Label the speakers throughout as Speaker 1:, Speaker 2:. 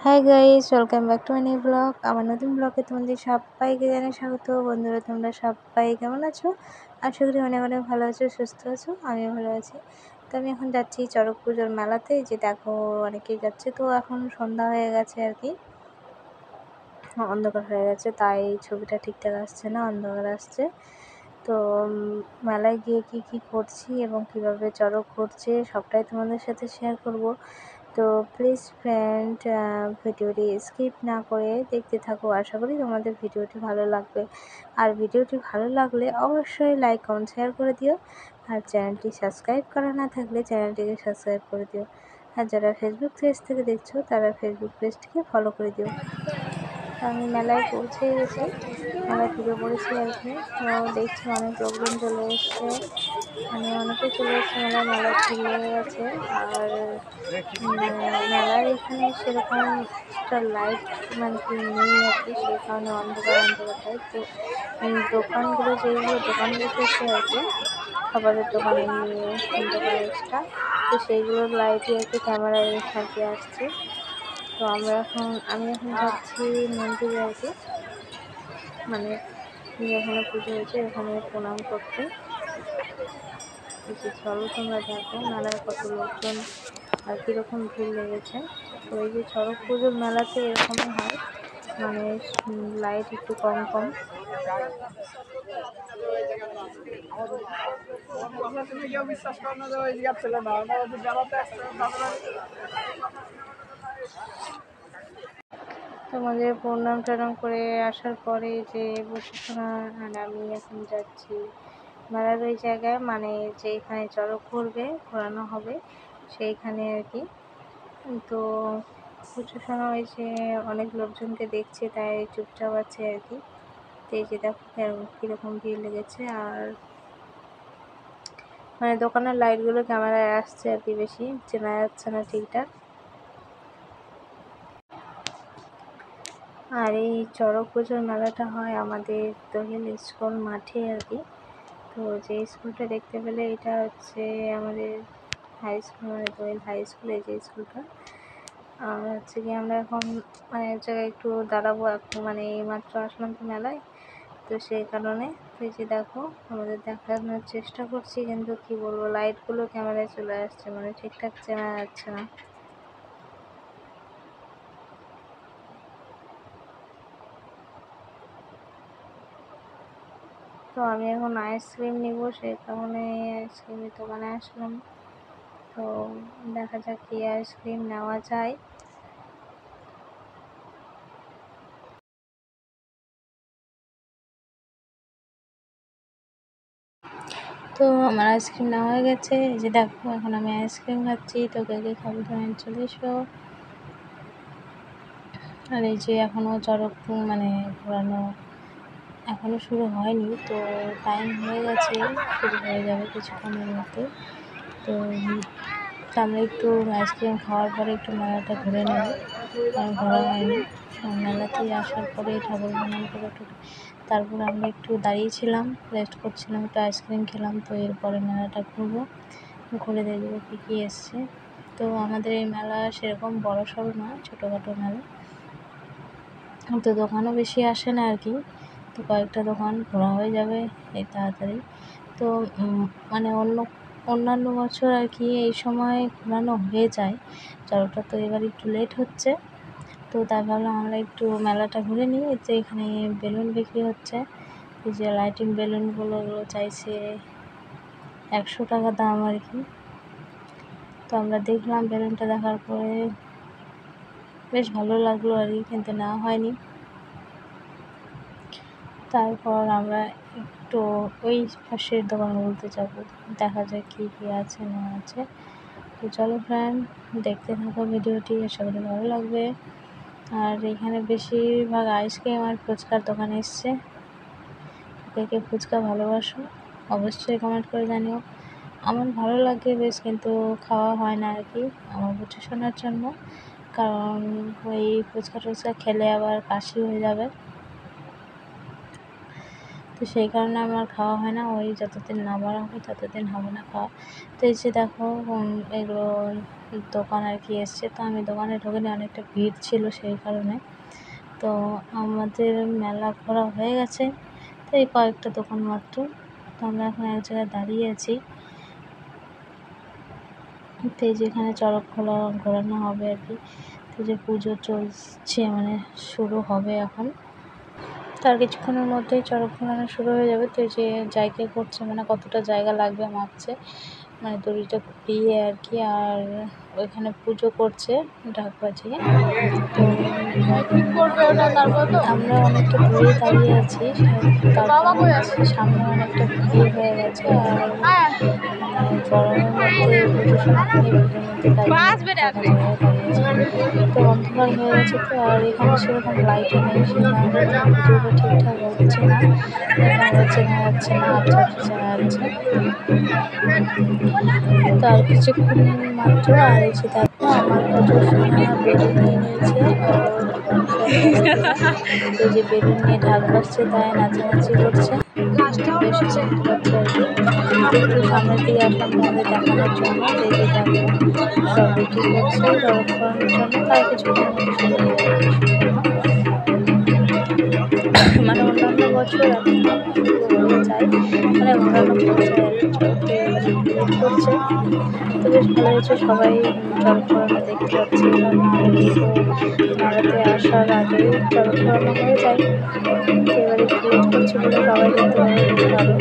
Speaker 1: Hi guys, welcome back to my new blog. আমার নতুন ব্লগে তোমাদের সবাইকে জানাই স্বাগত। বন্ধুরা, তোমরা সবাই কেমন আছো? আশা করি অনেক অনেক ভালো আছো, সুস্থ আছো। আমিও ভালো আছি। তো আমি এখন যাচ্ছি চড়ক পুজোর মেলাতে। যে দেখো, অনেকেই যাচ্ছে। তো এখন সন্ধ্যা হয়ে গেছে আর কি, অন্ধকার হয়ে গেছে, তাই ছবিটা ঠিকঠাক আসছে না, অন্ধকার আসছে। তো মেলায় গিয়ে কি করছি এবং কিভাবে চড়ক ঘুরছে সবটাই তোমাদের সাথে শেয়ার করব। তো প্লিজ ফ্রেন্ড, ভিডিওটি স্কিপ না করে দেখতে থাকো। আশা করি তোমাদের ভিডিওটি ভালো লাগবে। আর ভিডিওটি ভালো লাগলে অবশ্যই লাইক কমেন্ট শেয়ার করে দিও। আর চ্যানেলটি সাবস্ক্রাইব করা না থাকলে চ্যানেলটিকে সাবস্ক্রাইব করে দিও। আর যারা ফেসবুক পেজ থেকে দেখছো তারা ফেসবুক পেজটিকে ফলো করে দিও। আমি মেলায় পৌঁছে গেছি, মেলায় ঢুকে পড়েছি আর কি। তো দেখছি অনেক লোকজন চলে এসছে, মানে অনেকে চলে এসছে মেলায়, মেলা খুলে গেছে। আর মেলার এখানে সেরকম এক্সট্রা লাইট মানে কি নেই আর কি, সেই কারণে অন্ধকার অন্ধকার টাইপ। তো দোকানগুলো যেগুলো দোকান বসেছে আর কি, খাবারের দোকান, এমনি দোকান এক্সট্রা, তো সেইগুলোর লাইটই আর কি ক্যামেরায় আর কি আসছে। তো আমি এখন যাচ্ছি মন্দিরে আর কি, মানে যেখানে পুজো হয়েছে এখানে প্রণাম করতে। চলো তোমরা দেখো মেলায় কত লোকজন আর কীরকম ভিড় লেগেছে। তো এই যে চড়ক পুজোর মেলাতে এরকমই হয়, মানে লাইট একটু কম কম। তোমাদের প্রণাম টনাম করে আসার পরে যে বসেছিলাম, আর আমি এখন যাচ্ছি মেলার ওই জায়গায়, মানে যেখানে চড়ক ঘোরানো হবে সেইখানে আর কি। তো প্রচুর সময় হয়েছে, অনেক লোকজনকে দেখছে, তাই চুপচাপ আছে আর কি। তো এই যে দেখো কীরকম ভিড় লেগেছে। আর মানে দোকানের লাইটগুলো ক্যামেরায় আসছে আর কি, বেশি চেনা যাচ্ছে না ঠিকঠাক। আর এই চড়ক পুজোর মেলাটা হয় আমাদের দোহেল স্কুল মাঠে আর কি। তো যে স্কুলটা দেখতে পেলে, এটা হচ্ছে আমাদের হাই স্কুল, মানে দোহেল হাই স্কুল, এই যে স্কুলটা। আর হচ্ছে কি, আমরা এখন মানে এক জায়গায় একটু দাঁড়াবো এখন, মানে এইমাত্র আসলাম তো মেলায়, তো সেই কারণে। তো এই যে দেখো, আমাদের দেখানোর চেষ্টা করছি, কিন্তু কি বলবো, লাইটগুলো ক্যামেরায় চলে আসছে, মানে ঠিকঠাক চেনা যাচ্ছে না। তো আমি এখন আইসক্রিম নিব, সেই কারণে আইসক্রিমের দোকানে আসলাম। তো দেখা যাক কি আইসক্রিম নেওয়া যায়। তো আমার আইসক্রিম নেওয়া হয়ে গেছে। এই যে দেখো, এখন আমি আইসক্রিম খাচ্ছি। তো কে কে খাবো তোমার চলে এসো। আর এই যে এখনও চড়ক মানে ঘোরানো এখনও শুরু হয়নি, তো টাইম হয়ে গেছে, শুরু হয়ে যাবে কিছুক্ষণের মধ্যে। তো আমরা একটু আইসক্রিম খাওয়ার পরে একটু মেলাটা ঘুরে নেব, কারণ ঘোরা হয়নি। মেলাতে আসার পরে ঠাকুর প্রণাম করে তারপর আমরা একটু দাঁড়িয়েছিলাম, রেস্ট করছিলাম, একটু আইসক্রিম খেলাম। তো এরপরে মেলাটা ঘুরবো, ঘুরে দেখবো কী কী এসছে। তো আমাদের এই মেলা সেরকম বড় সড়ো না, ছোটোখাটো মেলা, তো দোকানও বেশি আসে না আর কি। তো কয়েকটা দোকান ঘোরা হয়ে যাবে এই তাড়াতাড়ি। তো মানে অন্যান্য বছর আর কি এই সময় ঘোরানো হয়ে যায় চড়কটা, তো এবার একটু লেট হচ্ছে। তো তাই ভাবলাম আমরা একটু মেলাটা ঘুরে নিই। তো এখানে বেলুন বিক্রি হচ্ছে, এই যে লাইটিং বেলুনগুলো, ওগুলো চাইছে 100 টাকা দাম আর কি। তো আমরা দেখলাম, বেলুনটা দেখার পরে বেশ ভালো লাগলো আর কি, কিন্তু নেওয়া হয়নি। তারপর আমরা একটু ওই পাশের দোকানগুলোতে যাবো, দেখা যায় কী কী আছে না আছে। তো চলো ফ্রেন্ড, দেখতে থাকো ভিডিওটি, আশা করি ভালো লাগবে। আর এখানে বেশিরভাগ আইসক্রিম আর ফুচকার দোকান এসছে। কে কে ফুচকা ভালোবাসো অবশ্যই কমেন্ট করে জানিও। আমার ভালো লাগে বেশ, কিন্তু খাওয়া হয় না আর কি, আমার বুঝে জন্য, কারণ ওই ফুচকা টুচকা খেলে আবার কাশি হয়ে যাবে। তো তো সেই কারণে আমার খাওয়া হয় না, ওই যতদিন না বড় হবে ততদিন হবে না খাওয়া। তো এই যে দেখো এগুলো দোকান আর কি এসছে, তো আমি দোকানে ঢোকিনি, অনেকটা ভিড় ছিল সেই কারণে। তো আমাদের মেলা ঘোরা হয়ে গেছে, তো এই কয়েকটা দোকান মাত্র। তো আমরা এখন এক জায়গায় দাঁড়িয়ে আছি, তো এই যেখানে চড়ক ঘোরানো হবে আর কি। তো যে পুজো চলছে, মানে শুরু হবে এখন, তার কিছুক্ষণের মধ্যেই চড়ক ঘোরানো শুরু হয়ে যাবে। তো এই যে জায়গা করছে, মানে কতটা জায়গা লাগবে মাপছে, মানে দড়িটা ঘুরিয়ে আর কি। আর ওইখানে পুজো করছে ঢাক বাজিয়ে। তো আমরা অনেকটা দূরে দাঁড়িয়ে আছি, তারপর সামনে অনেকটা ভিড় হয়ে গেছে। আর মানে গরমের মধ্যে পুজোর সময়খানে ভিড়ের মধ্যে দাঁড়িয়েছে, তো অন্ধকার হয়ে গেছে। তো আর এখানে সেরকম লাইটও নেই, সেই কারণে ভিডিওটা ঠিকঠাক হচ্ছে না, ক্যামেরা চেনা যাচ্ছে না, আবছা চেনা যাচ্ছে। তো আর কিছুক্ষণ মাত্র, আর এই যে দেখো আমার পুজোর সোনা বেলুন নিয়ে নিয়েছে, তো যে বেলুন নিয়ে ঢাক বাজছে, তাই নাচানাচি করছে, বেশ আনন্দ পাচ্ছে আর কি। একটু সামনের দিকে আসলাম তোমাদের দেখানোর জন্য। তো এই যে দেখো সব রেডি করছে চড়ক করানোর জন্য, তার কিছুক্ষণের মধ্যে শুরু হয়ে যাবে। মানে অন্যান্য বছর এখন শুরু হয়ে যায়, মানে ঘোরানো হয়ে যায় আর কি, চড়ক করছে। তো বেশ ভালো হয়েছে, সবাই চড়ক ঘোরানো দেখতে পাচ্ছি, কারণ আমাদের তো মেলাতে আসার আগেই চড়ক ঘোরানো হয়ে যায়। তো এবারে ক্রিয়েট করছে বলে সবাই দেখতে পাবে বেশ ভালো।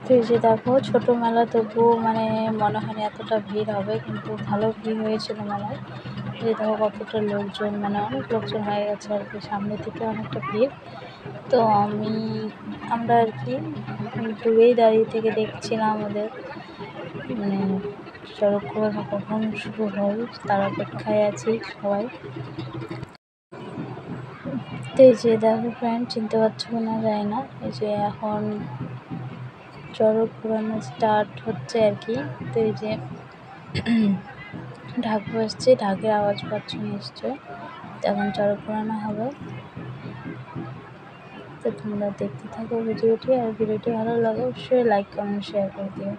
Speaker 1: তো এই যে দেখো ছোটো মেলা, তবুও মানে মনে হয়নি এতটা ভিড় হবে, কিন্তু ভালো ভিড় হয়েছিল মেলায়। যে দেখো কতটা লোকজন, মানে অনেক লোকজন হয়ে গেছে আর কি, সামনের দিকে অনেকটা ভিড়। তো আমরা আর কি দূরেই দাঁড়িয়ে থেকে দেখছিলাম ওদের, মানে চড়ক ঘোরানো কখন শুরু হয় তার অপেক্ষায় আছি সবাই। তো এই যে দেখো ফ্রেন্ড, চিনতে পারছো না যায় না, এই যে এখন চড়ক ঘোরানো স্টার্ট হচ্ছে আর কি। তো এই যে ঢাক বাজছে, ঢাকের আওয়াজ পাচ্ছ নিশ্চয়, এখন চড়ক ঘোরানো হবে। তো তোমরা দেখতে থাকো ভিডিওটি, আর ভিডিওটি ভালো লাগে অবশ্যই লাইক কমেন্ট শেয়ার করে দিও।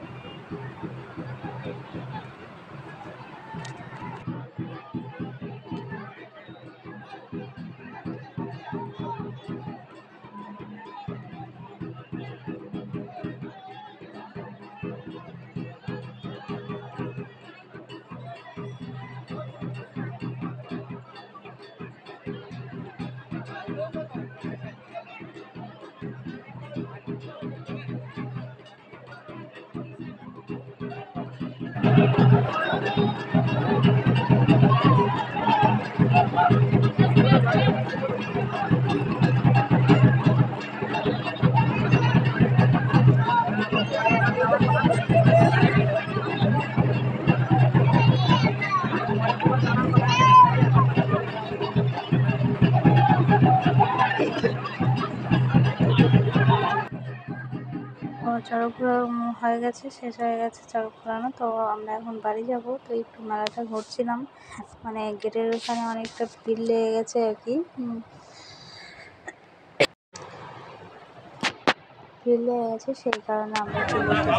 Speaker 1: চড়ক ঘোরানো হয়ে গেছে, শেষ হয়ে গেছে চড়ক ঘোরানো। তো আমরা এখন বাড়ি যাব। তো একটু মেলাটা ঘুরছিলাম, মানে গেটের ওখানে অনেকটা ভিড় লেগে গেছে আর কি, ভিড় লেগে গেছে, সেই কারণে আমরা একটু লেটে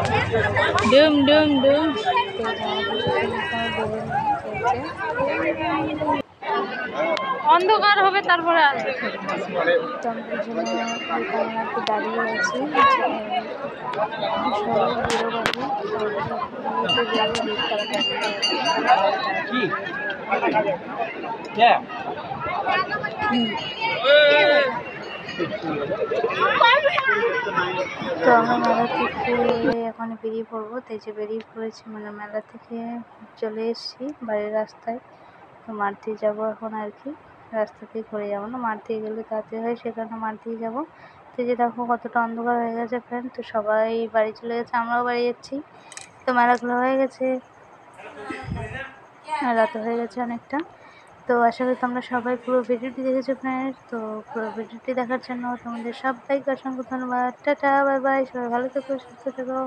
Speaker 1: অন্ধকার হবে তারপরে আসবে। তো আমরা এই জন্য এই কারণে একটু দাঁড়িয়ে আছি, সবাই বেরোবাবু তো আমরা মেলা থেকে এখন বেরিয়ে পড়বো। তো এই যে বেরিয়ে পড়েছি, মানে মেলা থেকে চলে এসেছি বাড়ির রাস্তায়। তো মাঠ দিয়ে যাবো এখন আর কি, রাস্তা দিয়ে ঘুরে যাবো না, মাঠ দিয়ে গেলে তাড়াতাড়ি হয়, সে কারণে মাঠ দিয়ে যাবো। তো যে দেখো কতটা অন্ধকার হয়ে গেছে ফ্রেন্ড, তো সবাই বাড়ি চলে গেছে, আমরাও বাড়ি যাচ্ছি। তো মেলাগুলো হয়ে গেছে, রাত হয়ে গেছে অনেকটা। তো আশা করি তোমরা সবাই পুরো ভিডিওটি দেখেছো ফ্রেন্ড। তো পুরো ভিডিওটি দেখার জন্য তোমাদের সবাইকে অসংখ্য ধন্যবাদ। টাটা, বাই বাই, সবাই ভালো থেকো, সুস্থ থেকো।